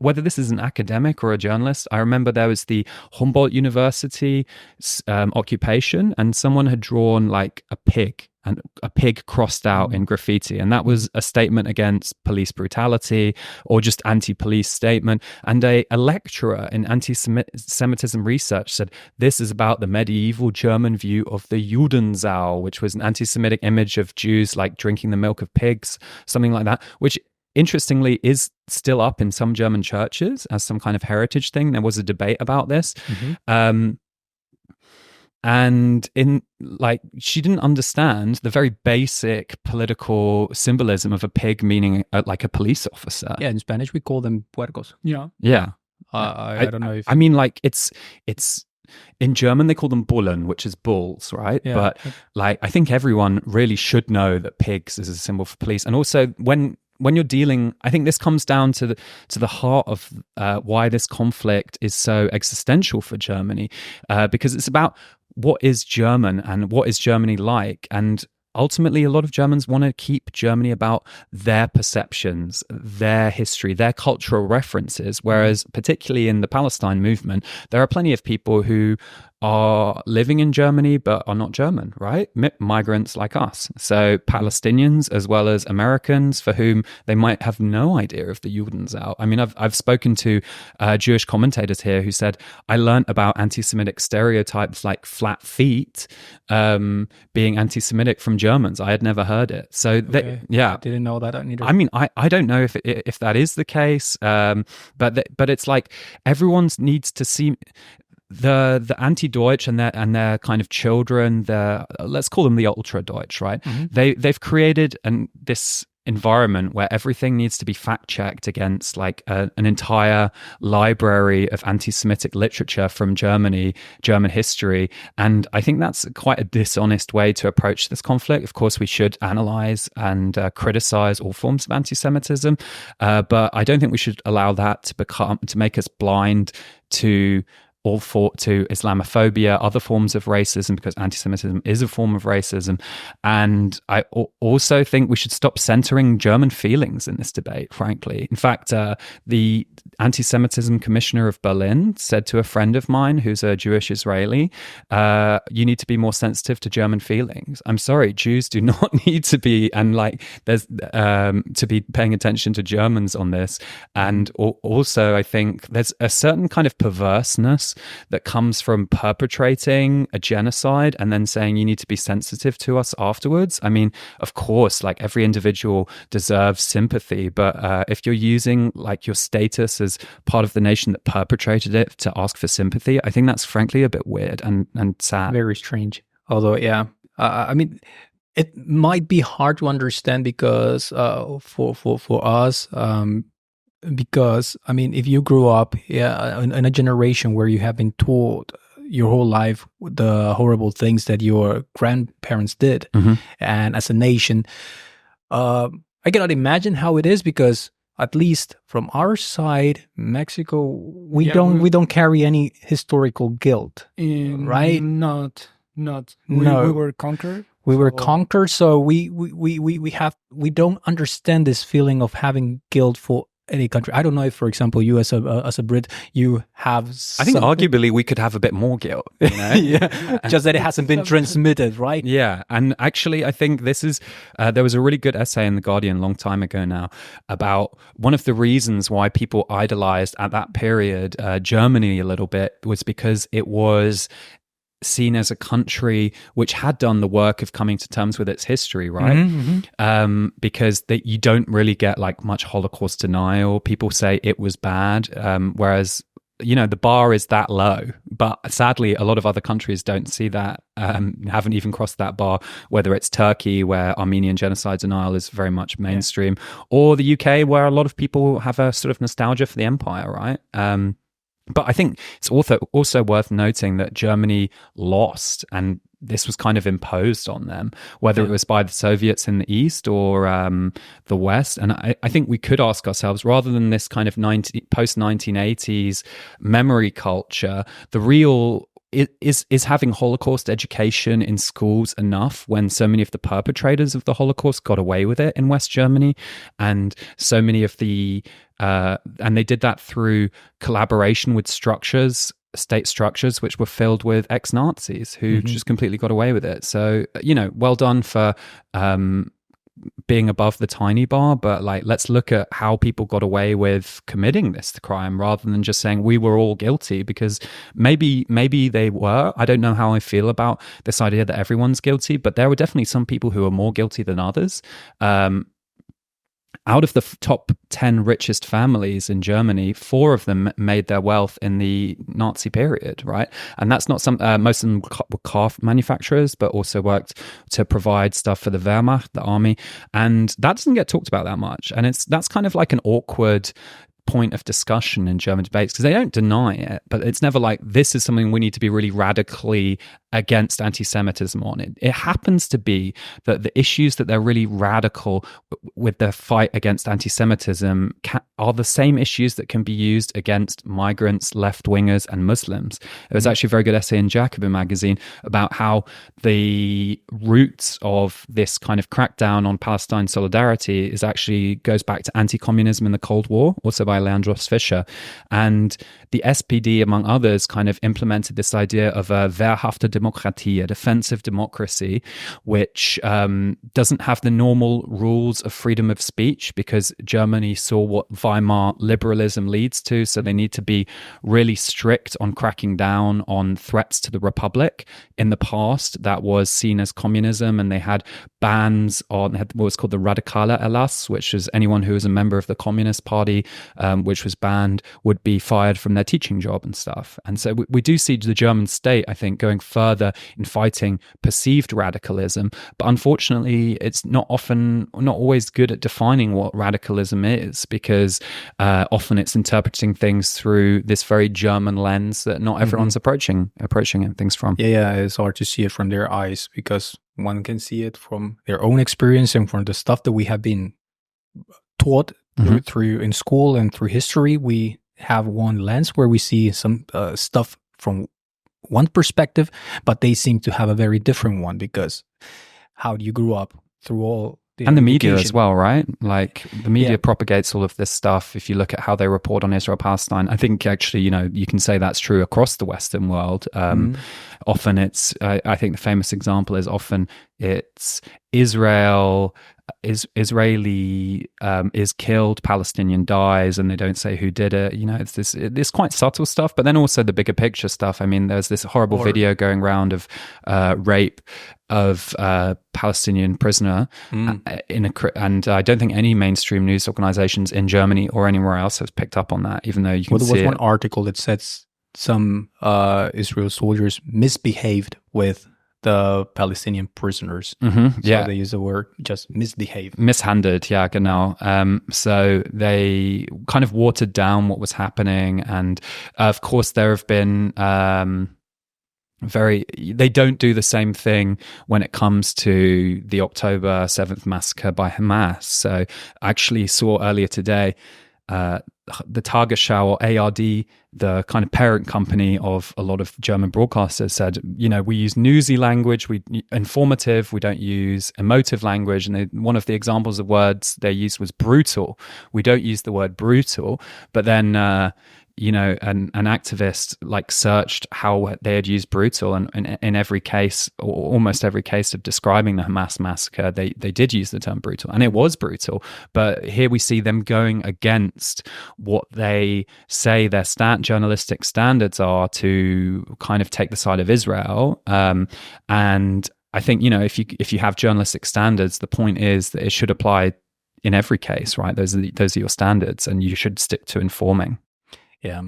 whether this is an academic or a journalist, I remember there was the Humboldt University occupation, and someone had drawn like a pig, and a pig crossed out in graffiti. And that was a statement against police brutality or just anti-police statement. And a lecturer in anti-Semitism research said, this is about the medieval German view of the Judensau, which was an anti-Semitic image of Jews like drinking the milk of pigs, something like that, which interestingly is still up in some German churches as some kind of heritage thing. There was a debate about this. And in like, she didn't understand the very basic political symbolism of a pig meaning like a police officer. Yeah, in Spanish we call them puercos. Yeah. I don't know if... I mean, like, it's in German they call them Bullen, which is bulls, right? Yeah. But like, I think everyone really should know that pigs is a symbol for police. And also when you're dealing, I think this comes down to the heart of why this conflict is so existential for Germany, because it's about what is German and what is Germany like. And ultimately, a lot of Germans want to keep Germany about their perceptions, their history, their cultural references, whereas particularly in the Palestine movement, there are plenty of people who are living in Germany but are not German, right? Migrants like us. So Palestinians as well as Americans for whom they might have no idea of the Judensau. I mean, I've spoken to Jewish commentators here who said, I learned about anti-Semitic stereotypes like flat feet being anti-Semitic from Germans. I had never heard it. So I didn't know that either. I mean, I don't know if that is the case, but it's like everyone needs to see the anti-Deutsch and their kind of children, let's call them the ultra-Deutsch, right? They've created this environment where everything needs to be fact-checked against like an entire library of anti-Semitic literature from Germany, German history. And I think that's quite a dishonest way to approach this conflict. Of course, we should analyze and criticize all forms of anti-Semitism, but I don't think we should allow that to make us blind to Islamophobia, other forms of racism, because anti-Semitism is a form of racism. And I also think we should stop centering German feelings in this debate, frankly. In fact, the anti-Semitism commissioner of Berlin said to a friend of mine who's a Jewish Israeli, you need to be more sensitive to German feelings. I'm sorry, Jews do not need to be, and like there's to be paying attention to Germans on this. And also I think there's a certain kind of perverseness that comes from perpetrating a genocide and then saying you need to be sensitive to us afterwards. I mean, of course, like every individual deserves sympathy, but if you're using like your status as part of the nation that perpetrated it to ask for sympathy, I think that's frankly a bit weird and sad. Very strange. Although, yeah, I mean, it might be hard to understand because for us, because I mean, if you grew up in a generation where you have been told your whole life the horrible things that your grandparents did, and as a nation, I cannot imagine how it is, because at least from our side, Mexico, we don't carry any historical guilt, right? Not. We were conquered. We were conquered, so we don't understand this feeling of having guilt for any country. I don't know if, for example, you as a Brit, you have. I think arguably we could have a bit more guilt. You know? Yeah, just that it hasn't been transmitted, right? Yeah, and actually, I think this is. There was a really good essay in the Guardian a long time ago now about one of the reasons why people idolized at that period Germany a little bit was because it was seen as a country which had done the work of coming to terms with its history, right? Because you don't really get like much Holocaust denial. People say it was bad, whereas you know the bar is that low. But sadly, a lot of other countries don't see that, haven't even crossed that bar. Whether it's Turkey, where Armenian genocide denial is very much mainstream, or the UK, where a lot of people have a sort of nostalgia for the empire, right? But I think it's also worth noting that Germany lost, and this was kind of imposed on them, whether it was by the Soviets in the East or the West. And I think we could ask ourselves, rather than this kind of post-1980s memory culture, the real is having Holocaust education in schools enough when so many of the perpetrators of the Holocaust got away with it in West Germany, and so many of the and they did that through collaboration with state structures which were filled with ex-Nazis who just completely got away with it. So, well done for being above the tiny bar, but like, let's look at how people got away with committing this crime rather than just saying we were all guilty, because maybe they were. I don't know how I feel about this idea that everyone's guilty, but there were definitely some people who are more guilty than others. Out of the top 10 richest families in Germany, 4 of them made their wealth in the Nazi period, right? And that's not most of them were car manufacturers, but also worked to provide stuff for the Wehrmacht, the army. And that doesn't get talked about that much. And that's kind of like an awkward point of discussion in German debates, because they don't deny it, but it's never like, this is something we need to be really radically against anti-Semitism on. It happens to be that the issues that they're really radical with their fight against anti-Semitism are the same issues that can be used against migrants, left-wingers, and Muslims. There was actually a very good essay in Jacobin magazine about how the roots of this kind of crackdown on Palestine solidarity goes back to anti-communism in the Cold War, also by Leandros Fischer. And the SPD, among others, kind of implemented this idea of a wehrhafte Demokratie, a defensive democracy, which doesn't have the normal rules of freedom of speech, because Germany saw what Weimar liberalism leads to. So they need to be really strict on cracking down on threats to the Republic. In the past, that was seen as communism, and they had bans on, they had what was called the Radikale Erlass, which is anyone who was a member of the Communist Party, which was banned, would be fired from their teaching job and stuff. And so we do see the German state, I think, going further in fighting perceived radicalism. But unfortunately, it's not always good at defining what radicalism is, because often it's interpreting things through this very German lens that not everyone's approaching things from. Yeah, it's hard to see it from their eyes, because one can see it from their own experience and from the stuff that we have been taught through in school and through history. We have one lens where we see some stuff from one perspective, but they seem to have a very different one, because how you grew up through all the and the media as well, right? Like the media propagates all of this stuff. If you look at how they report on Israel Palestine, I think actually, you can say that's true across the Western world. Often it's, I think the famous example is often it's Israeli is killed, Palestinian dies, and they don't say who did it. It's this quite subtle stuff, but then also the bigger picture stuff. I mean, there's this horrible video going around of rape of a Palestinian prisoner and I don't think any mainstream news organizations in Germany or anywhere else has picked up on that, even though you can see there was one article that said some Israel soldiers misbehaved with the Palestinian prisoners. So they use the word just misbehaved. Mishandled, yeah, genau. So they kind of watered down what was happening. And of course, there have been they don't do the same thing when it comes to the October 7th massacre by Hamas. So I actually saw earlier today the Tagesschau, or ARD, the kind of parent company of a lot of German broadcasters, said, we use newsy language, informative, we don't use emotive language. And one of the examples of words they used was brutal. We don't use the word brutal, but then an activist searched how they had used brutal, and in every case, or almost every case of describing the Hamas massacre, they did use the term brutal, and it was brutal. But here we see them going against what they say their journalistic standards are, to kind of take the side of Israel. And I think, if you have journalistic standards, the point is that it should apply in every case, right? Those are your standards, and you should stick to informing. Yeah.